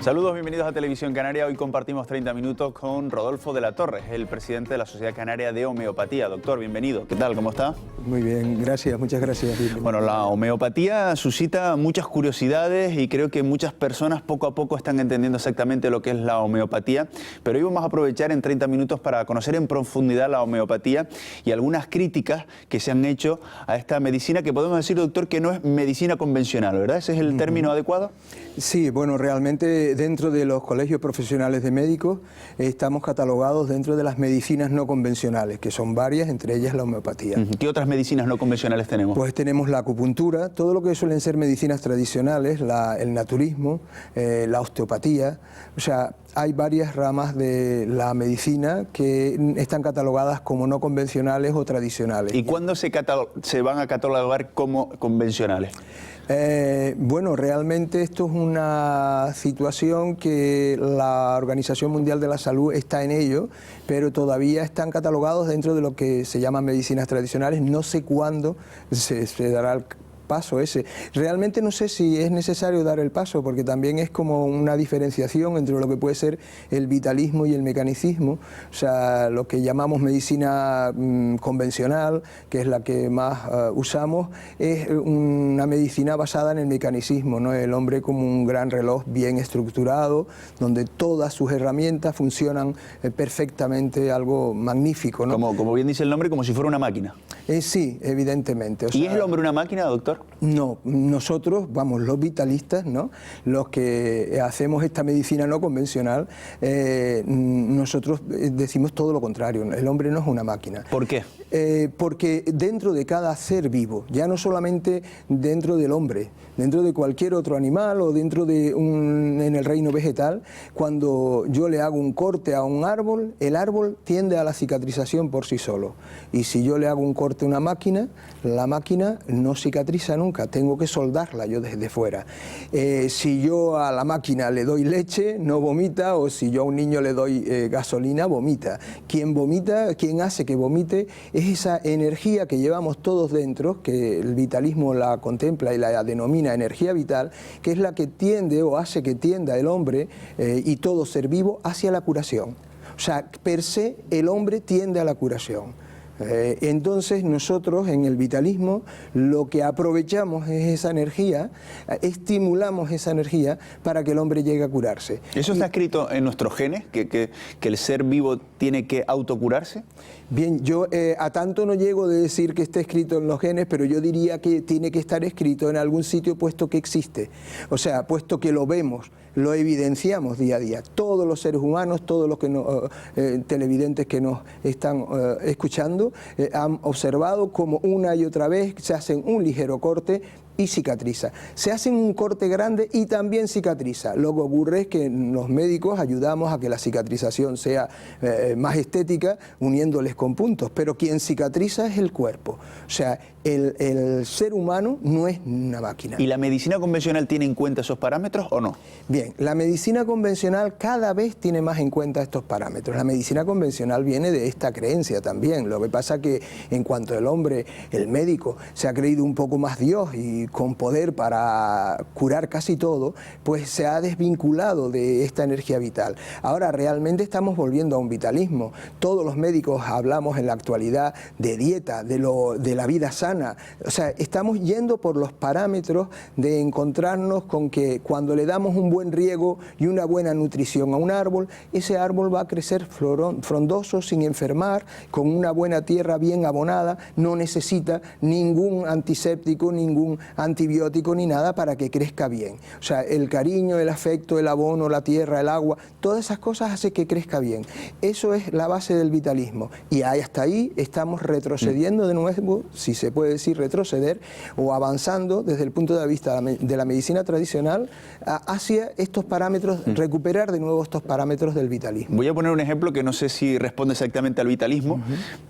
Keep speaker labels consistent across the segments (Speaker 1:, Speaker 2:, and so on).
Speaker 1: Saludos, bienvenidos a Televisión Canaria. Hoy compartimos 30 minutos con Rodolfo de la Torre, el presidente de la Sociedad Canaria de Homeopatía. Doctor, bienvenido. ¿Qué tal? ¿Cómo está?
Speaker 2: Muy bien, gracias, muchas gracias.
Speaker 1: Bueno, la homeopatía suscita muchas curiosidades y creo que muchas personas poco a poco están entendiendo exactamente lo que es la homeopatía, pero hoy vamos a aprovechar en 30 minutos para conocer en profundidad la homeopatía y algunas críticas que se han hecho a esta medicina que podemos decir, doctor, que no es medicina convencional, ¿verdad? ¿Ese es el término adecuado?
Speaker 2: Sí, bueno, realmente dentro de los colegios profesionales de médicos estamos catalogados dentro de las medicinas no convencionales, que son varias, entre ellas la homeopatía.
Speaker 1: ¿Qué otras medicinas no convencionales tenemos?
Speaker 2: Pues tenemos la acupuntura, todo lo que suelen ser medicinas tradicionales, el naturismo, la osteopatía, o sea, hay varias ramas de la medicina que están catalogadas como no convencionales o tradicionales.
Speaker 1: ¿Y cuándo se van a catalogar como convencionales?
Speaker 2: Bueno, realmente esto es una situación que la Organización Mundial de la Salud está en ello, pero todavía están catalogados dentro de lo que se llaman medicinas tradicionales. No sé cuándo se dará el paso ese. Realmente no sé si es necesario dar el paso, porque también es como una diferenciación entre lo que puede ser el vitalismo y el mecanicismo, o sea, lo que llamamos medicina convencional, que es la que más usamos, es una medicina basada en el mecanicismo, ¿no? El hombre como un gran reloj bien estructurado, donde todas sus herramientas funcionan perfectamente, algo magnífico, ¿no?
Speaker 1: Como bien dice el nombre, como si fuera una máquina.
Speaker 2: Sí, evidentemente. O sea,
Speaker 1: ¿y es el hombre una máquina, doctor?
Speaker 2: No, nosotros, vamos, los vitalistas, ¿no?, los que hacemos esta medicina no convencional, nosotros decimos todo lo contrario, el hombre no es una máquina.
Speaker 1: ¿Por qué?
Speaker 2: Porque dentro de cada ser vivo, ya no solamente dentro del hombre, dentro de cualquier otro animal o dentro de en el reino vegetal, cuando yo le hago un corte a un árbol, el árbol tiende a la cicatrización por sí solo. Y si yo le hago un corte a una máquina, la máquina no cicatriza nunca, tengo que soldarla yo desde fuera. Si yo a la máquina le doy leche, no vomita, o si yo a un niño le doy gasolina, vomita. Quien vomita, quien hace que vomite, es esa energía que llevamos todos dentro, que el vitalismo la contempla y la denomina energía vital, que es la que tiende o hace que tienda el hombre y todo ser vivo hacia la curación. O sea, per se el hombre tiende a la curación. Entonces nosotros en el vitalismo lo que aprovechamos es esa energía, estimulamos esa energía para que el hombre llegue a curarse.
Speaker 1: ¿Eso está escrito en nuestros genes, que el ser vivo tiene que autocurarse?
Speaker 2: Bien, yo a tanto no llego de decir que esté escrito en los genes, pero yo diría que tiene que estar escrito en algún sitio puesto que existe, o sea, puesto que lo vemos, lo evidenciamos día a día. Todos los seres humanos, todos los televidentes que nos están escuchando, han observado como una y otra vez se hacen un ligero corte y cicatriza. Se hacen un corte grande y también cicatriza. Lo que ocurre es que los médicos ayudamos a que la cicatrización sea más estética, uniéndoles con puntos, pero quien cicatriza es el cuerpo. O sea, el ser humano no es una máquina.
Speaker 1: ¿Y la medicina convencional tiene en cuenta esos parámetros o no?
Speaker 2: Bien, la medicina convencional cada vez tiene más en cuenta estos parámetros. La medicina convencional viene de esta creencia también. Lo que pasa que en cuanto el hombre, el médico, se ha creído un poco más Dios y con poder para curar casi todo, pues se ha desvinculado de esta energía vital. Ahora realmente estamos volviendo a un vitalismo. Todos los médicos hablamos en la actualidad de dieta, de la vida sana. O sea, estamos yendo por los parámetros de encontrarnos con que cuando le damos un buen riego y una buena nutrición a un árbol, ese árbol va a crecer frondoso, sin enfermar, con una buena tierra bien abonada, no necesita ningún antiséptico, ningún antibiótico ni nada para que crezca bien. O sea, el cariño, el afecto, el abono, la tierra, el agua, todas esas cosas hacen que crezca bien. Eso es la base del vitalismo. Y hasta ahí estamos retrocediendo de nuevo, si se puede decir retroceder, o avanzando desde el punto de vista de la medicina tradicional hacia estos parámetros, recuperar de nuevo estos parámetros del vitalismo.
Speaker 1: Voy a poner un ejemplo que no sé si responde exactamente al vitalismo,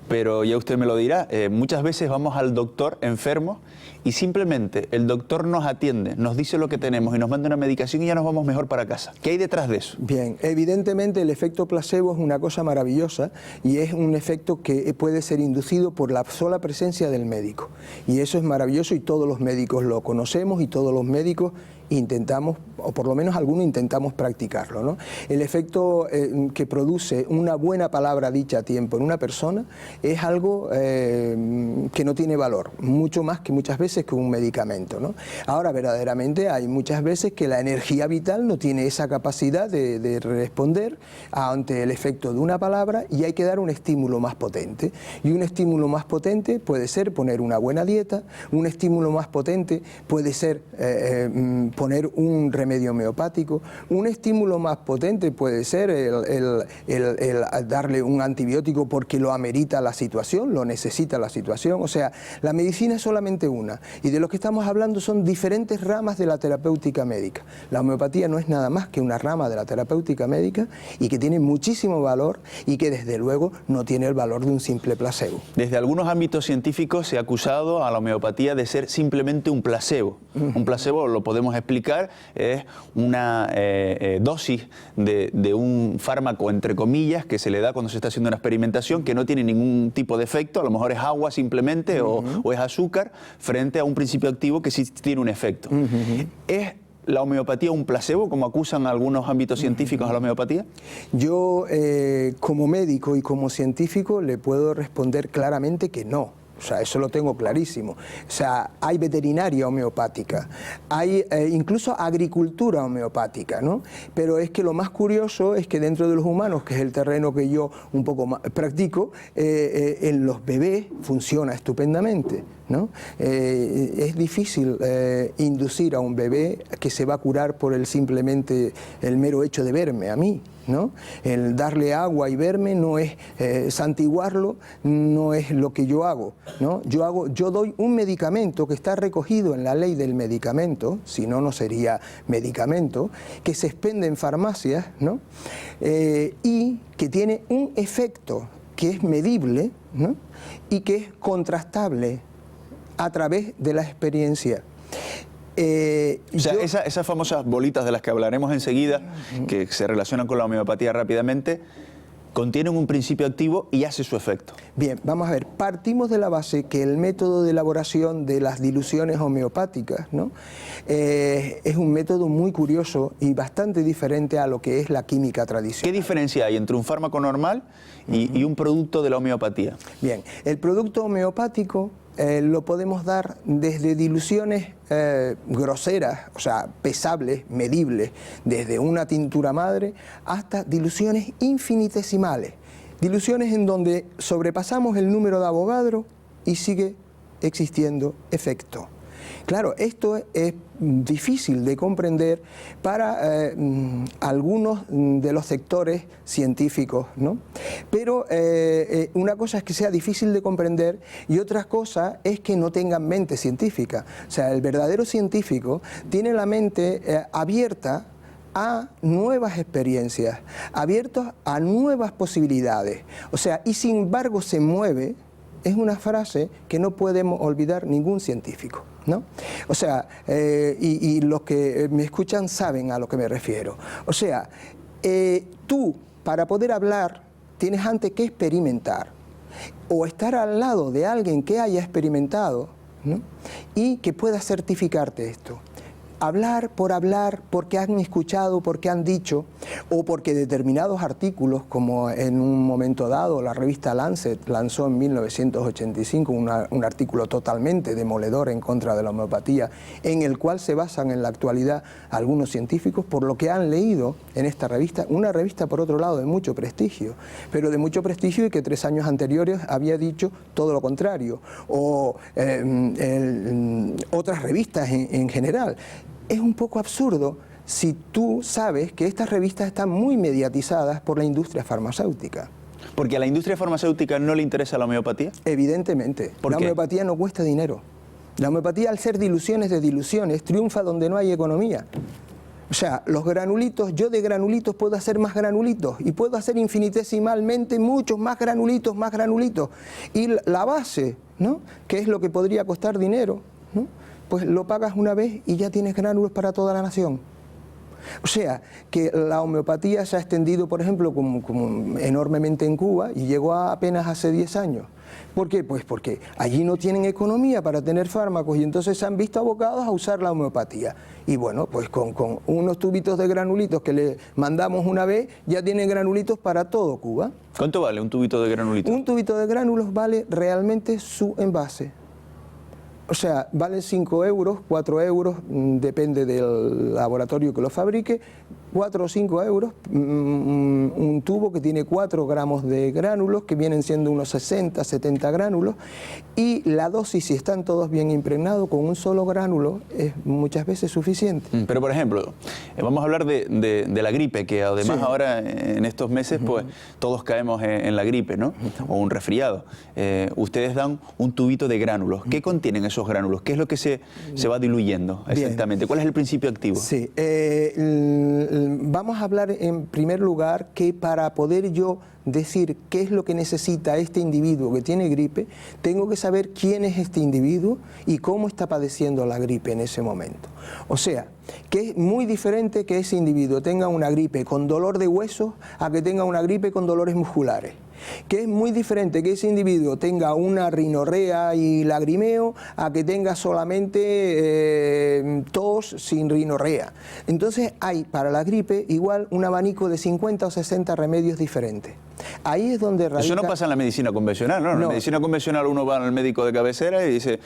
Speaker 1: pero ya usted me lo dirá. Muchas veces vamos al doctor enfermo y simplemente el doctor nos atiende, nos dice lo que tenemos y nos manda una medicación y ya nos vamos mejor para casa. ¿Qué hay detrás de eso?
Speaker 2: Bien, evidentemente el efecto placebo es una cosa maravillosa y es un efecto que puede ser inducido por la sola presencia del médico. Y eso es maravilloso y todos los médicos lo conocemos y todos los médicos intentamos, o por lo menos algunos intentamos practicarlo, ¿no? El efecto que produce una buena palabra dicha a tiempo en una persona es algo que no tiene valor, mucho más que muchas veces que un medicamento, ¿no? Ahora, verdaderamente hay muchas veces que la energía vital no tiene esa capacidad de responder ante el efecto de una palabra y hay que dar un estímulo más potente. Y un estímulo más potente puede ser poner una buena dieta, un estímulo más potente puede ser poner un remedio homeopático, un estímulo más potente puede ser el darle un antibiótico porque lo amerita la situación, lo necesita la situación. O sea, la medicina es solamente una y de lo que estamos hablando son diferentes ramas de la terapéutica médica. La homeopatía no es nada más que una rama de la terapéutica médica y que tiene muchísimo valor y que desde luego no tiene el valor de un simple placebo.
Speaker 1: Desde algunos ámbitos científicos se ha acusado a la homeopatía de ser simplemente un placebo. Un placebo, lo podemos explicar, es una dosis de un fármaco, entre comillas, que se le da cuando se está haciendo una experimentación, que no tiene ningún tipo de efecto, a lo mejor es agua simplemente o es azúcar, frente a un principio activo que sí tiene un efecto. ¿Es la homeopatía un placebo, como acusan algunos ámbitos científicos a la homeopatía?
Speaker 2: Yo, como médico y como científico, le puedo responder claramente que no. O sea, eso lo tengo clarísimo. O sea, hay veterinaria homeopática, hay incluso agricultura homeopática, ¿no? Pero es que lo más curioso es que dentro de los humanos, que es el terreno que yo un poco más practico, en los bebés funciona estupendamente, ¿no? Es difícil inducir a un bebé que se va a curar por simplemente el mero hecho de verme a mí, ¿no? El darle agua y verme no es santiguarlo, no es lo que yo hago, ¿no? Yo doy un medicamento que está recogido en la ley del medicamento, si no, no sería medicamento, que se expende en farmacias, ¿no? Y que tiene un efecto que es medible, ¿no? Y que es contrastable a través de la experiencia.
Speaker 1: O sea, esas famosas bolitas de las que hablaremos enseguida, que se relacionan con la homeopatía rápidamente, contienen un principio activo y hace su efecto.
Speaker 2: Bien, vamos a ver, partimos de la base que el método de elaboración de las diluciones homeopáticas, ¿no? Es un método muy curioso y bastante diferente a lo que es la química tradicional.
Speaker 1: ¿Qué diferencia hay entre un fármaco normal y un producto de la homeopatía?
Speaker 2: Bien, el producto homeopático lo podemos dar desde diluciones groseras, o sea, pesables, medibles, desde una tintura madre hasta diluciones infinitesimales, diluciones en donde sobrepasamos el número de Avogadro y sigue existiendo efecto. Claro, esto es difícil de comprender para algunos de los sectores científicos, ¿no? Pero una cosa es que sea difícil de comprender y otra cosa es que no tengan mente científica. O sea, el verdadero científico tiene la mente abierta a nuevas experiencias, abiertos a nuevas posibilidades. O sea, y sin embargo se mueve, es una frase que no podemos olvidar ningún científico, ¿no? O sea, y los que me escuchan saben a lo que me refiero. O sea, tú para poder hablar tienes antes que experimentar o estar al lado de alguien que haya experimentado, ¿no? Y que pueda certificarte esto. Hablar, porque han escuchado, porque han dicho, o porque determinados artículos, como en un momento dado la revista Lancet lanzó en 1985 un artículo totalmente demoledor en contra de la homeopatía, en el cual se basan en la actualidad algunos científicos por lo que han leído en esta revista, una revista por otro lado de mucho prestigio, pero de mucho prestigio y que 3 años anteriores había dicho todo lo contrario, o otras revistas en general. Es un poco absurdo si tú sabes que estas revistas están muy mediatizadas por la industria farmacéutica.
Speaker 1: ¿Porque a la industria farmacéutica no le interesa la homeopatía?
Speaker 2: Evidentemente.
Speaker 1: ¿Por
Speaker 2: la
Speaker 1: qué?
Speaker 2: homeopatía no cuesta dinero. La homeopatía, al ser diluciones de diluciones, triunfa donde no hay economía. O sea, los granulitos, yo de granulitos puedo hacer más granulitos y puedo hacer infinitesimalmente muchos más granulitos. Y la base, ¿no? Que es lo que podría costar dinero, ¿no? Pues lo pagas una vez y ya tienes gránulos para toda la nación. O sea, que la homeopatía se ha extendido, por ejemplo, como enormemente en Cuba y llegó apenas hace 10 años. ¿Por qué? Pues porque allí no tienen economía para tener fármacos y entonces se han visto abocados a usar la homeopatía. Y bueno, pues con unos tubitos de granulitos que le mandamos una vez, ya tienen granulitos para todo Cuba.
Speaker 1: ¿Cuánto vale un tubito de granulitos?
Speaker 2: Un tubito de gránulos vale realmente su envase. O sea, valen 5 euros, 4 euros, depende del laboratorio que lo fabrique, 4 o 5 euros, un tubo que tiene 4 gramos de gránulos, que vienen siendo unos 60, 70 gránulos, y la dosis, si están todos bien impregnados, con un solo gránulo, es muchas veces suficiente.
Speaker 1: Pero, por ejemplo, vamos a hablar de la gripe, que además
Speaker 2: Sí.
Speaker 1: ahora, en estos meses, pues todos caemos en la gripe, ¿no? O un resfriado. Ustedes dan un tubito de gránulos. ¿Qué contienen esos gránulos? ¿Qué es lo que se va diluyendo exactamente? ¿Cuál es el principio activo?
Speaker 2: Sí, vamos a hablar en primer lugar que para poder yo decir qué es lo que necesita este individuo que tiene gripe, tengo que saber quién es este individuo y cómo está padeciendo la gripe en ese momento. O sea, que es muy diferente que ese individuo tenga una gripe con dolor de huesos a que tenga una gripe con dolores musculares. Que es muy diferente que ese individuo tenga una rinorrea y lagrimeo a que tenga solamente tos sin rinorrea. Entonces hay para la gripe igual un abanico de 50 o 60 remedios diferentes. Ahí es donde radica...
Speaker 1: Eso no pasa en la medicina convencional, ¿no? En la medicina convencional uno va al médico de cabecera y dice: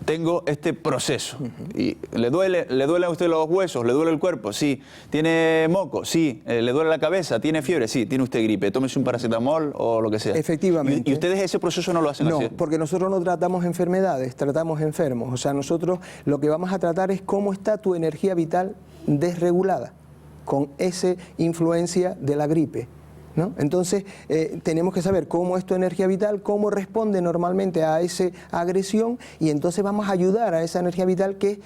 Speaker 1: tengo este proceso. Y ¿le duele a usted los huesos? ¿Le duele el cuerpo? Sí. ¿Tiene moco? Sí. ¿Le duele la cabeza? ¿Tiene fiebre? Sí. ¿Tiene usted gripe? Tómese un paracetamol o lo que sea.
Speaker 2: Efectivamente.
Speaker 1: ¿Y ustedes ese proceso no lo hacen así?
Speaker 2: No, porque nosotros no tratamos enfermedades, tratamos enfermos. O sea, nosotros lo que vamos a tratar es cómo está tu energía vital desregulada con esa influencia de la gripe, ¿no? Entonces, tenemos que saber cómo es tu energía vital, cómo responde normalmente a esa agresión, y entonces vamos a ayudar a esa energía vital que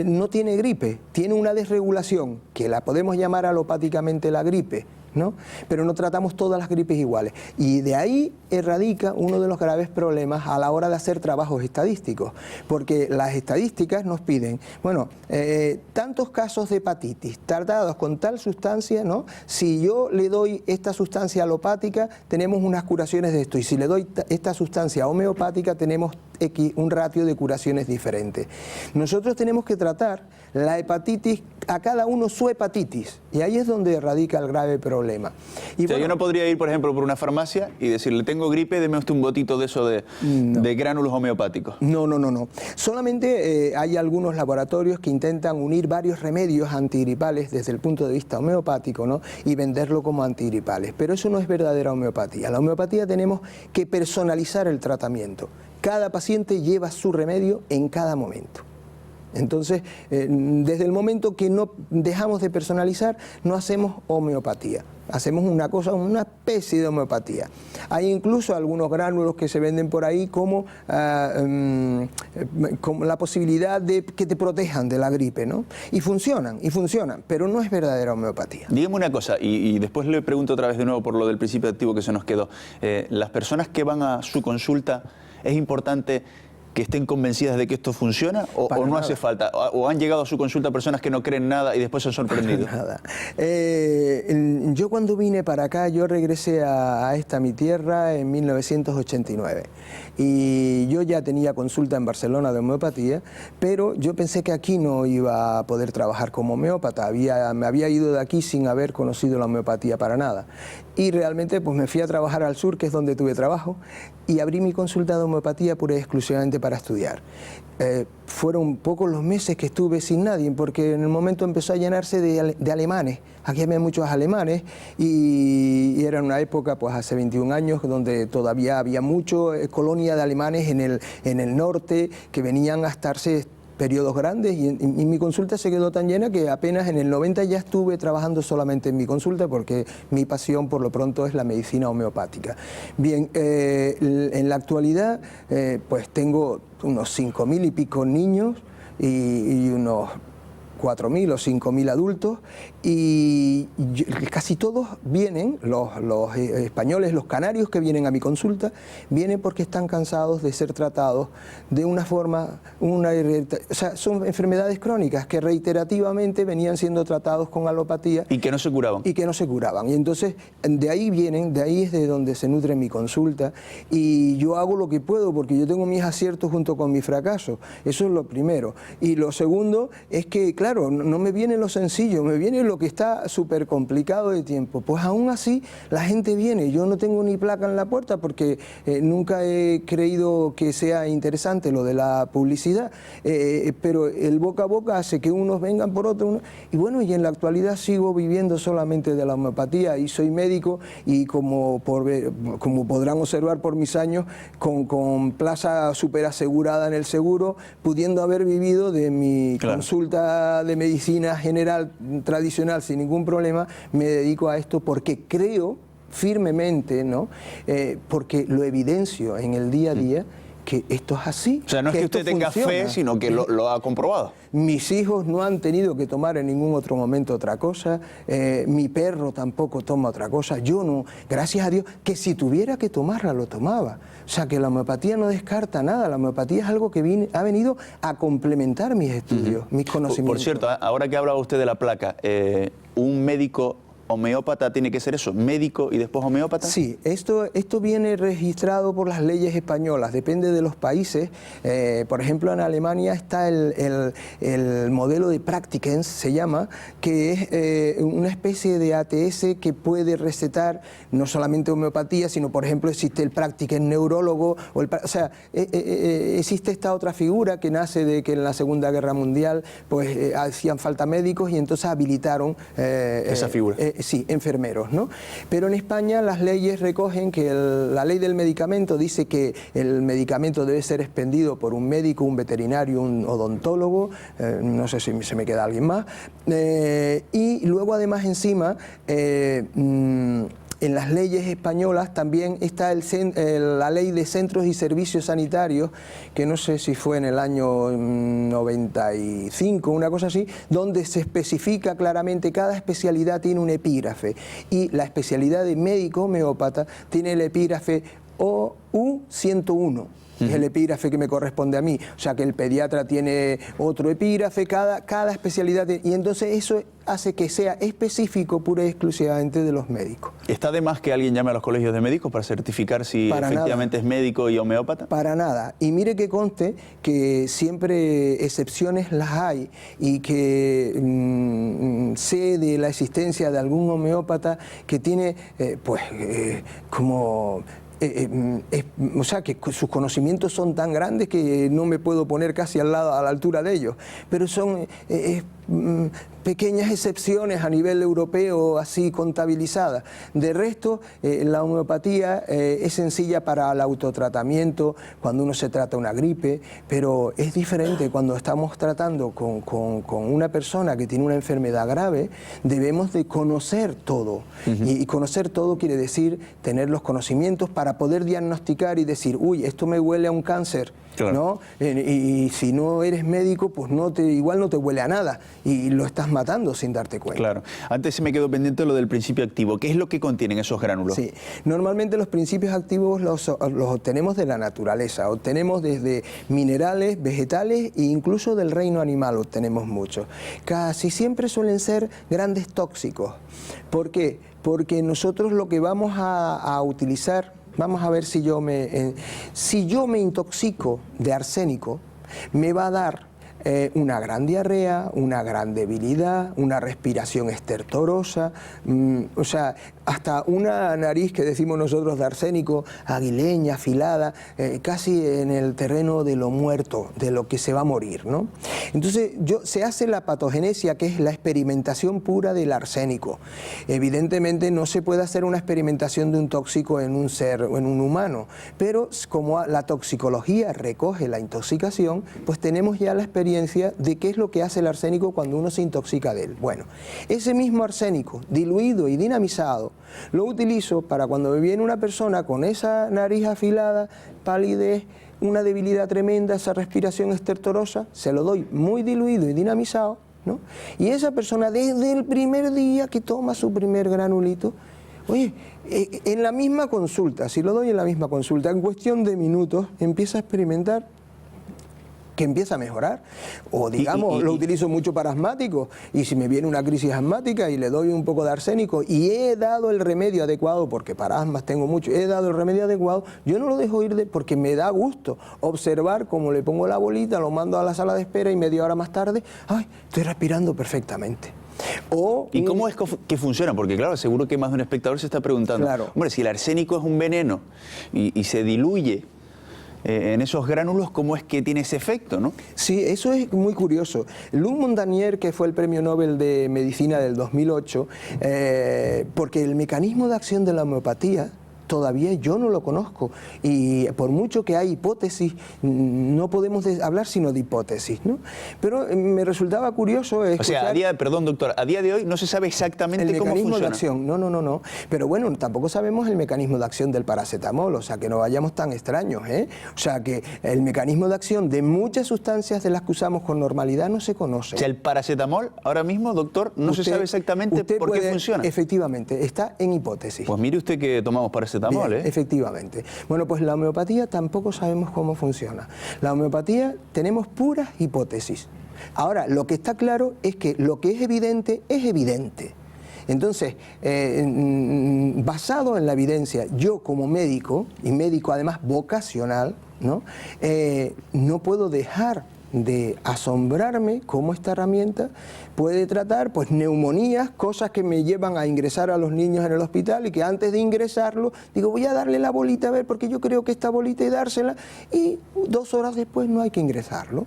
Speaker 2: no tiene gripe, tiene una desregulación, que la podemos llamar alopáticamente la gripe, ¿no? Pero no tratamos todas las gripes iguales. Y de ahí radica uno de los graves problemas a la hora de hacer trabajos estadísticos, porque las estadísticas nos piden, bueno, tantos casos de hepatitis tratados con tal sustancia, ¿no? Si yo le doy esta sustancia alopática, tenemos unas curaciones de esto, y si le doy esta sustancia homeopática, tenemos un ratio de curaciones diferentes. Nosotros tenemos que tratar la hepatitis, a cada uno su hepatitis, y ahí es donde radica el grave problema. Y
Speaker 1: o sea, yo no podría ir, por ejemplo, por una farmacia y decirle: tengo gripe, deme usted un botito de eso de gránulos homeopáticos.
Speaker 2: No. Solamente hay algunos laboratorios que intentan unir varios remedios antigripales desde el punto de vista homeopático, ¿no? Y venderlo como antigripales, pero eso no es verdadera homeopatía. La homeopatía tenemos que personalizar el tratamiento. Cada paciente lleva su remedio en cada momento. Entonces, desde el momento que no dejamos de personalizar, no hacemos homeopatía. Hacemos una especie de homeopatía. Hay incluso algunos gránulos que se venden por ahí como la posibilidad de que te protejan de la gripe, ¿no? Y funcionan, pero no es verdadera homeopatía.
Speaker 1: Dígame una cosa, y después le pregunto otra vez de nuevo por lo del principio activo que se nos quedó. Las personas que van a su consulta, ¿es importante que estén convencidas de que esto funciona o no hace falta? ¿O han llegado a su consulta personas que no creen nada y después se han sorprendido?
Speaker 2: Nada. Yo cuando vine para acá, yo regresé a esta mi tierra en 1989 y yo ya tenía consulta en Barcelona de homeopatía, pero yo pensé que aquí no iba a poder trabajar como homeópata. Me había ido de aquí sin haber conocido la homeopatía para nada. Y realmente pues me fui a trabajar al sur, que es donde tuve trabajo, y abrí mi consulta de homeopatía pura y exclusivamente para estudiar. Fueron pocos los meses que estuve sin nadie, porque en el momento empezó a llenarse de alemanes. Aquí había muchos alemanes y era una época, pues hace 21 años, donde todavía había mucho colonia de alemanes en el norte que venían a estarse periodos grandes, y mi consulta se quedó tan llena que apenas en el 90 ya estuve trabajando solamente en mi consulta, porque mi pasión por lo pronto es la medicina homeopática. Bien, en la actualidad pues tengo unos 5.000 y pico niños y unos 4.000 o 5.000 adultos y casi todos vienen, los españoles, los canarios que vienen a mi consulta, vienen porque están cansados de ser tratados de una forma, o sea, son enfermedades crónicas que reiterativamente venían siendo tratados con alopatía.
Speaker 1: Y que no se curaban.
Speaker 2: Y que no se curaban. Y entonces de ahí vienen, de ahí es de donde se nutre mi consulta y yo hago lo que puedo porque yo tengo mis aciertos junto con mi fracaso. Eso es lo primero. Y lo segundo es que, claro, no me viene lo sencillo, me viene lo que está súper complicado de tiempo. Pues aún así la gente viene. Yo no tengo ni placa en la puerta porque nunca he creído que sea interesante lo de la publicidad, pero el boca a boca hace que unos vengan por otros. Y bueno, y en la actualidad sigo viviendo solamente de la homeopatía y soy médico y como podrán observar por mis años, con plaza súper asegurada en el seguro, pudiendo haber vivido de mi consulta de medicina general tradicional sin ningún problema, me dedico a esto porque creo firmemente, ¿no? Porque lo evidencio en el día a día, que esto es así.
Speaker 1: O sea, no es que usted tenga fe, sino que lo ha comprobado.
Speaker 2: Mis hijos no han tenido que tomar en ningún otro momento otra cosa, mi perro tampoco toma otra cosa, yo no, gracias a Dios, que si tuviera que tomarla, lo tomaba. O sea, que la homeopatía no descarta nada, la homeopatía es algo que ha venido a complementar mis estudios, mis conocimientos.
Speaker 1: Por cierto, ahora que hablaba usted de la placa, un médico homeópata tiene que ser eso, médico y después homeópata.
Speaker 2: Sí, esto viene registrado por las leyes españolas, depende de los países. Por ejemplo, en Alemania está el modelo de Praktikens, se llama, que es una especie de ATS que puede recetar no solamente homeopatía, sino, por ejemplo, existe el Praktiken neurólogo, o sea, existe esta otra figura que nace de que en la Segunda Guerra Mundial pues hacían falta médicos y entonces habilitaron
Speaker 1: esa figura.
Speaker 2: Sí, enfermeros, ¿no? Pero en España las leyes recogen que la ley del medicamento dice que el medicamento debe ser expendido por un médico, un veterinario, un odontólogo, no sé si se me queda alguien más, y luego además encima en las leyes españolas también está la ley de centros y servicios sanitarios, que no sé si fue en el año 95, una cosa así, donde se especifica claramente cada especialidad tiene un epígrafe y la especialidad de médico homeópata tiene el epígrafe OU101. Es el epígrafe que me corresponde a mí, o sea que el pediatra tiene otro epígrafe, cada especialidad, y entonces eso hace que sea específico pura y exclusivamente de los médicos.
Speaker 1: ¿Está de más que alguien llame a los colegios de médicos para certificar si efectivamente es médico y homeópata?
Speaker 2: Para nada, y mire que conste que siempre excepciones las hay y que sé de la existencia de algún homeópata que tiene o sea, que sus conocimientos son tan grandes que no me puedo poner casi a la altura de ellos, pero son pequeñas excepciones a nivel europeo así contabilizadas. De resto, la homeopatía es sencilla para el autotratamiento, cuando uno se trata una gripe, pero es diferente cuando estamos tratando con una persona que tiene una enfermedad grave, debemos de conocer todo. Y conocer todo quiere decir tener los conocimientos para poder diagnosticar y decir, uy, esto me huele a un cáncer. Claro. ¿No? Y si no eres médico, pues igual no te huele a nada y lo estás matando sin darte cuenta.
Speaker 1: Claro. Antes se me quedó pendiente lo del principio activo. ¿Qué es lo que contienen esos gránulos?
Speaker 2: Sí, normalmente los principios activos los obtenemos de la naturaleza, obtenemos desde minerales, vegetales e incluso del reino animal obtenemos muchos. Casi siempre suelen ser grandes tóxicos. ¿Por qué? Porque nosotros lo que vamos a utilizar, vamos a ver si yo me intoxico de arsénico, me va a dar una gran diarrea, una gran debilidad, una respiración estertorosa, o sea, hasta una nariz que decimos nosotros de arsénico, aguileña, afilada, casi en el terreno de lo muerto, de lo que se va a morir, ¿no? Entonces se hace la patogenesia, que es la experimentación pura del arsénico. Evidentemente no se puede hacer una experimentación de un tóxico en un ser o en un humano, pero como la toxicología recoge la intoxicación, pues tenemos ya la experiencia de qué es lo que hace el arsénico cuando uno se intoxica de él. Bueno, ese mismo arsénico diluido y dinamizado lo utilizo para cuando me viene una persona con esa nariz afilada, palidez, una debilidad tremenda, esa respiración estertorosa, se lo doy muy diluido y dinamizado ¿no? Y esa persona desde el primer día que toma su primer granulito, oye, en la misma consulta, si lo doy en la misma consulta, en cuestión de minutos empieza a experimentar que empieza a mejorar. O digamos, lo utilizo mucho para asmáticos, y si me viene una crisis asmática y le doy un poco de arsénico y he dado el remedio adecuado, porque para asmas tengo mucho, he dado el remedio adecuado, yo no lo dejo ir porque me da gusto observar cómo le pongo la bolita, lo mando a la sala de espera y media hora más tarde, ¡ay!, estoy respirando perfectamente.
Speaker 1: ¿Y cómo es que funciona? Porque claro, seguro que más de un espectador se está preguntando,
Speaker 2: claro,
Speaker 1: hombre, si el arsénico es un veneno y se diluye en esos gránulos, ¿cómo es que tiene ese efecto, no?
Speaker 2: Sí, eso es muy curioso. Luc Montagnier, que fue el premio Nobel de Medicina del 2008, porque el mecanismo de acción de la homeopatía todavía yo no lo conozco, y por mucho que hay hipótesis, no podemos hablar sino de hipótesis, ¿no? Pero me resultaba curioso escuchar...
Speaker 1: O sea, perdón, doctor, a día de hoy no se sabe exactamente cómo funciona.
Speaker 2: El mecanismo de acción, no. Pero bueno, tampoco sabemos el mecanismo de acción del paracetamol, o sea, que no vayamos tan extraños, ¿eh? O sea, que el mecanismo de acción de muchas sustancias de las que usamos con normalidad no se conoce.
Speaker 1: O sea, el paracetamol, ahora mismo, doctor, no se sabe exactamente por qué funciona.
Speaker 2: Efectivamente, está en hipótesis.
Speaker 1: Pues mire usted que tomamos paracetamol.
Speaker 2: Bien, efectivamente. Bueno, pues la homeopatía tampoco sabemos cómo funciona. La homeopatía tenemos puras hipótesis. Ahora, lo que está claro es que lo que es evidente es evidente. Entonces, basado en la evidencia, yo como médico, y médico además vocacional, ¿no? No puedo dejar de asombrarme cómo esta herramienta puede tratar pues neumonías, cosas que me llevan a ingresar a los niños en el hospital, y que antes de ingresarlo digo, voy a darle la bolita a ver, porque yo creo que esta bolita, y dársela, y 2 horas después no hay que ingresarlo,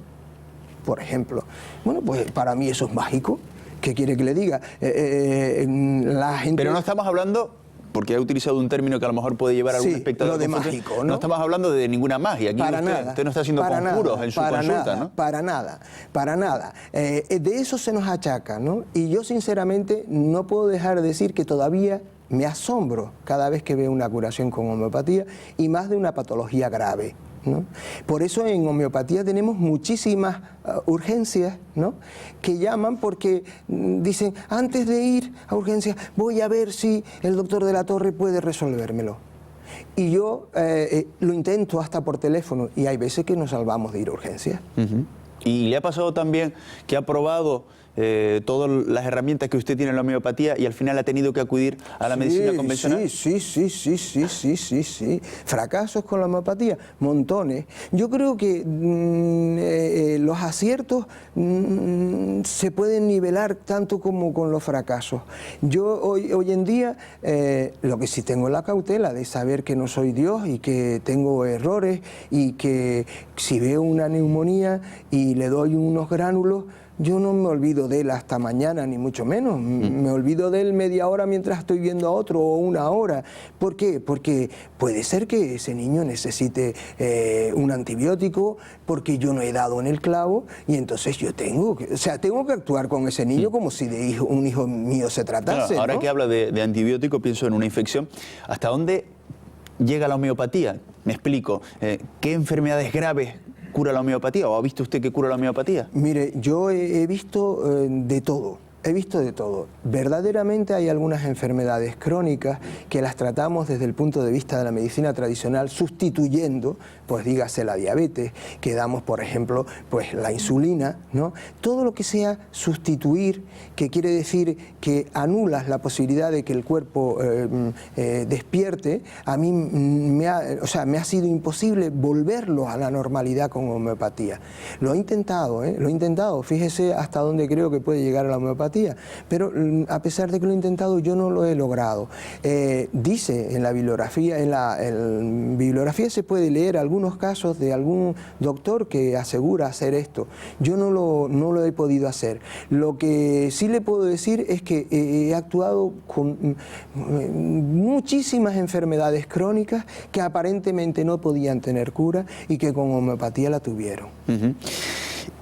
Speaker 2: por ejemplo. Bueno, pues para mí eso es mágico. ¿Qué quiere que le diga? La gente...
Speaker 1: Pero no estamos hablando... porque ha utilizado un término que a lo mejor puede llevar a algún espectador.
Speaker 2: Lo de mágico, ¿no?
Speaker 1: No estamos hablando de ninguna magia. Aquí
Speaker 2: para nada.
Speaker 1: Usted no está haciendo conjuros en su consulta, ¿no?
Speaker 2: Para nada. De eso se nos achaca, ¿no? Y yo sinceramente no puedo dejar de decir que todavía me asombro cada vez que veo una curación con homeopatía, y más de una patología grave, ¿no? Por eso en homeopatía tenemos muchísimas urgencias, ¿no?, que llaman porque dicen, antes de ir a urgencias voy a ver si el doctor de la Torre puede resolvérmelo. Y yo lo intento hasta por teléfono, y hay veces que nos salvamos de ir a urgencias.
Speaker 1: ¿Y le ha pasado también que ha probado todas las herramientas que usted tiene en la homeopatía y al final ha tenido que acudir a la medicina convencional?
Speaker 2: Sí. Fracasos con la homeopatía, montones. Yo creo que los aciertos se pueden nivelar tanto como con los fracasos. Yo hoy en día lo que sí tengo es la cautela de saber que no soy Dios y que tengo errores, y que si veo una neumonía y le doy unos gránulos, yo no me olvido de él hasta mañana, ni mucho menos. Me olvido de él media hora mientras estoy viendo a otro, o 1 hora. ¿Por qué? Porque puede ser que ese niño necesite un antibiótico, porque yo no he dado en el clavo, y entonces yo tengo que actuar con ese niño como si de un hijo mío se tratase.
Speaker 1: Claro, ahora,
Speaker 2: ¿no?
Speaker 1: que habla de antibiótico, pienso en una infección. ¿Hasta dónde llega la homeopatía? Me explico. ¿Qué enfermedades graves cura la homeopatía, o ha visto usted que cura la homeopatía?
Speaker 2: Mire, yo he visto de todo. He visto de todo. Verdaderamente hay algunas enfermedades crónicas que las tratamos desde el punto de vista de la medicina tradicional, sustituyendo, pues dígase la diabetes, que damos, por ejemplo, pues la insulina, ¿no? Todo lo que sea sustituir, que quiere decir que anulas la posibilidad de que el cuerpo despierte, a mí me ha sido imposible volverlo a la normalidad con homeopatía. Lo he intentado, fíjese hasta dónde creo que puede llegar a la homeopatía. Pero a pesar de que lo he intentado, yo no lo he logrado. Dice en la bibliografía, en bibliografía se puede leer algunos casos de algún doctor que asegura hacer esto. Yo no lo he podido hacer. Lo que sí le puedo decir es que he actuado con muchísimas enfermedades crónicas que aparentemente no podían tener cura, y que con homeopatía la tuvieron.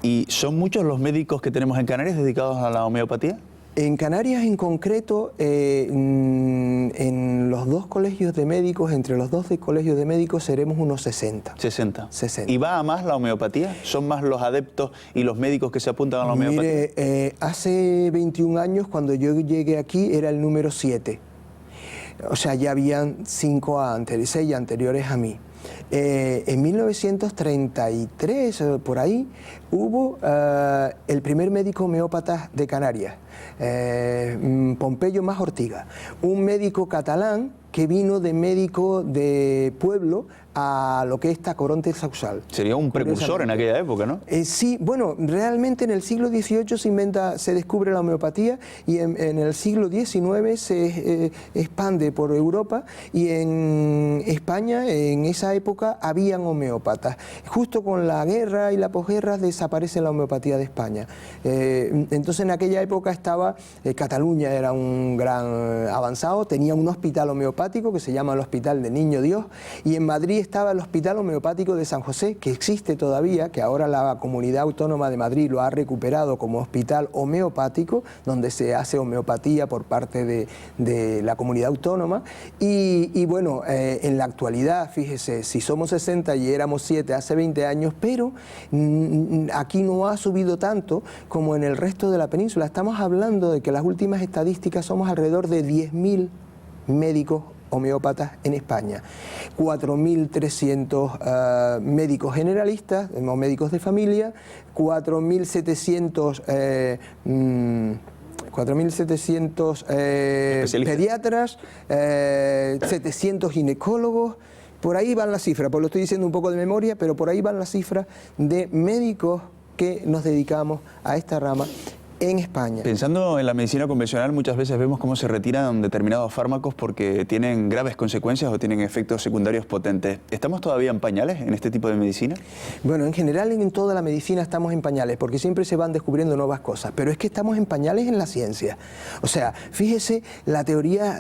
Speaker 1: ¿Y son muchos los médicos que tenemos en Canarias dedicados a la homeopatía?
Speaker 2: En Canarias en concreto, en los dos colegios de médicos, entre los dos colegios de médicos, seremos unos 60.
Speaker 1: 60.
Speaker 2: 60.
Speaker 1: ¿Y va a más la homeopatía? ¿Son más los adeptos y los médicos que se apuntan a la homeopatía?
Speaker 2: Mire, hace 21 años, cuando yo llegué aquí, era el número 7. O sea, ya habían 6 anteriores a mí. En 1933, por ahí, hubo el primer médico homeópata de Canarias, Pompeyo Mas Ortiga, un médico catalán que vino de médico de pueblo a lo que es Tacoronte Sausal.
Speaker 1: Sería un precursor en aquella época, ¿no?
Speaker 2: Sí, bueno, realmente en el siglo XVIII se descubre la homeopatía y en el siglo XIX se expande por Europa, y en España en esa época habían homeópatas. Justo con la guerra y la posguerra desaparece la homeopatía de España. Entonces en aquella época estaba, Cataluña era un gran avanzado, tenía un hospital homeopático que se llama el Hospital de Niño Dios, y en Madrid estaba el Hospital Homeopático de San José, que existe todavía, que ahora la Comunidad Autónoma de Madrid lo ha recuperado como hospital homeopático, donde se hace homeopatía por parte de la comunidad autónoma. Y bueno, en la actualidad, fíjese, si somos 60 y éramos 7 hace 20 años, pero aquí no ha subido tanto como en el resto de la península. Estamos hablando de que las últimas estadísticas somos alrededor de 10.000 médicos homeópatas en España, 4.300 médicos generalistas, o médicos de familia, 4.700 pediatras, 700 ginecólogos. Por ahí van las cifras, pues lo estoy diciendo un poco de memoria, pero por ahí van las cifras de médicos que nos dedicamos a esta rama en España.
Speaker 1: Pensando en la medicina convencional, muchas veces vemos cómo se retiran determinados fármacos porque tienen graves consecuencias o tienen efectos secundarios potentes. ¿Estamos todavía en pañales en este tipo de medicina?
Speaker 2: Bueno, en general en toda la medicina estamos en pañales, porque siempre se van descubriendo nuevas cosas, pero es que estamos en pañales en la ciencia. O sea, fíjese la teoría,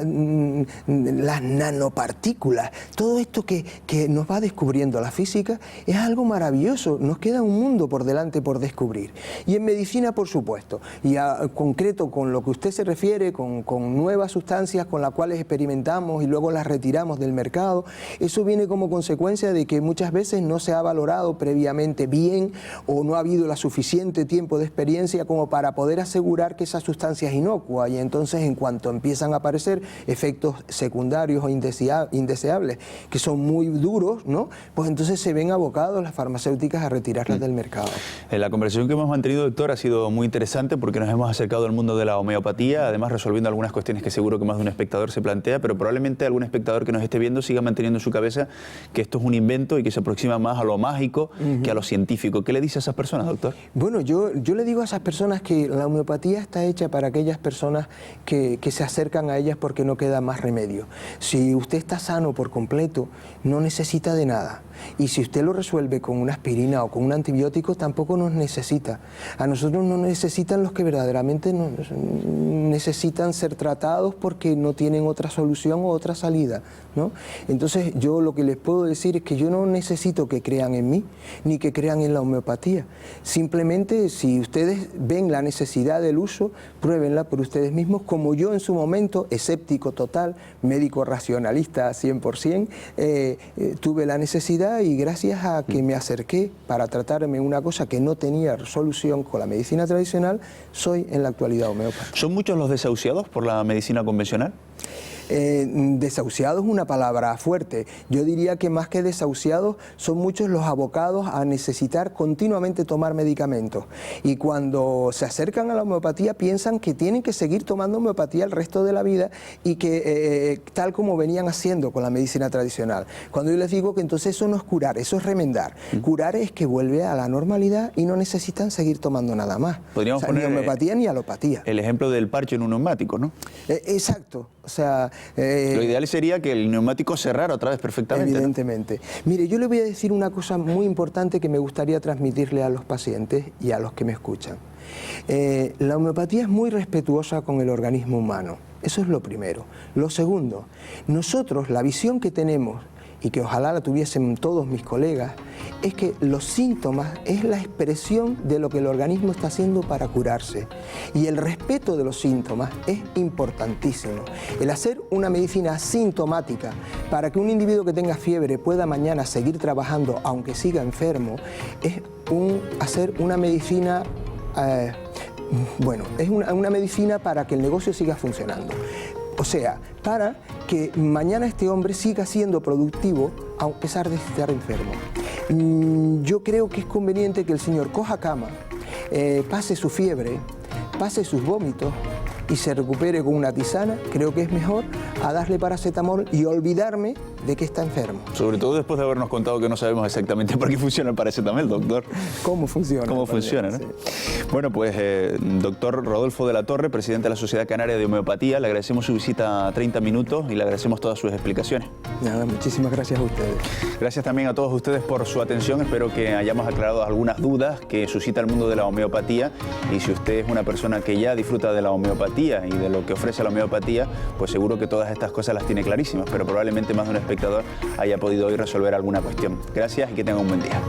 Speaker 2: las nanopartículas, todo esto que nos va descubriendo la física es algo maravilloso. Nos queda un mundo por delante por descubrir. Y en medicina, por supuesto. Y concreto con lo que usted se refiere, con nuevas sustancias con las cuales experimentamos y luego las retiramos del mercado, eso viene como consecuencia de que muchas veces no se ha valorado previamente bien o no ha habido la suficiente tiempo de experiencia como para poder asegurar que esa sustancia es inocua, y entonces en cuanto empiezan a aparecer efectos secundarios o indeseables que son muy duros, ¿no? Pues entonces se ven abocados las farmacéuticas a retirarlas del mercado.
Speaker 1: La conversación que hemos mantenido, doctor, ha sido muy interesante porque nos hemos acercado al mundo de la homeopatía, además resolviendo algunas cuestiones que seguro que más de un espectador se plantea, pero probablemente algún espectador que nos esté viendo siga manteniendo en su cabeza que esto es un invento y que se aproxima más a lo mágico que a lo científico. ¿Qué le dice a esas personas, doctor?
Speaker 2: Bueno, yo le digo a esas personas que la homeopatía está hecha para aquellas personas que se acercan a ellas porque no queda más remedio. Si usted está sano por completo, no necesita de nada. Y si usted lo resuelve con una aspirina o con un antibiótico, tampoco nos necesita. A nosotros no necesitan los que verdaderamente necesitan ser tratados porque no tienen otra solución o otra salida, ¿no? Entonces yo lo que les puedo decir es que yo no necesito que crean en mí, ni que crean en la homeopatía. Simplemente, si ustedes ven la necesidad del uso, pruébenla por ustedes mismos, como yo en su momento, escéptico total, médico racionalista 100%, tuve la necesidad, y gracias a que me acerqué para tratarme una cosa que no tenía solución con la medicina tradicional, soy en la actualidad homeópata.
Speaker 1: ¿Son muchos los desahuciados por la medicina convencional?
Speaker 2: Desahuciado es una palabra fuerte. Yo diría que más que desahuciados son muchos los abocados a necesitar continuamente tomar medicamentos, y cuando se acercan a la homeopatía piensan que tienen que seguir tomando homeopatía el resto de la vida y que tal como venían haciendo con la medicina tradicional. Cuando yo les digo que entonces eso no es curar, eso es remendar. Curar es que vuelve a la normalidad y no necesitan seguir tomando nada más.
Speaker 1: Podríamos poner
Speaker 2: ni homeopatía ni alopatía.
Speaker 1: El ejemplo del parche en un neumático, ¿no?
Speaker 2: Exacto. O sea,
Speaker 1: lo ideal sería que el neumático cerrara otra vez perfectamente.
Speaker 2: Evidentemente. ¿No? Mire, yo le voy a decir una cosa muy importante que me gustaría transmitirle a los pacientes y a los que me escuchan. La homeopatía es muy respetuosa con el organismo humano. Eso es lo primero. Lo segundo, nosotros, la visión que tenemos y que ojalá la tuviesen todos mis colegas, es que los síntomas es la expresión de lo que el organismo está haciendo para curarse. Y el respeto de los síntomas es importantísimo. El hacer una medicina asintomática para que un individuo que tenga fiebre pueda mañana seguir trabajando aunque siga enfermo, es hacer una medicina... es una medicina para que el negocio siga funcionando. O sea, para que mañana este hombre siga siendo productivo a pesar de estar enfermo. Yo creo que es conveniente que el señor coja cama, pase su fiebre, pase sus vómitos y se recupere con una tisana. Creo que es mejor a darle paracetamol y olvidarme de que está enfermo.
Speaker 1: Sobre todo después de habernos contado que no sabemos exactamente por qué funciona el paracetamol, doctor.
Speaker 2: ¿Cómo funciona?
Speaker 1: ¿Cómo funciona, no?
Speaker 2: Sí.
Speaker 1: Bueno, pues doctor Rodolfo de la Torre, presidente de la Sociedad Canaria de Homeopatía, le agradecemos su visita a 30 minutos y le agradecemos todas sus explicaciones.
Speaker 2: Nada, muchísimas gracias a ustedes.
Speaker 1: Gracias también a todos ustedes por su atención. Espero que hayamos aclarado algunas dudas que suscita el mundo de la homeopatía. Y si usted es una persona que ya disfruta de la homeopatía y de lo que ofrece la homeopatía, pues seguro que todas estas cosas las tiene clarísimas, pero probablemente más de un espectador haya podido hoy resolver alguna cuestión. Gracias y que tenga un buen día.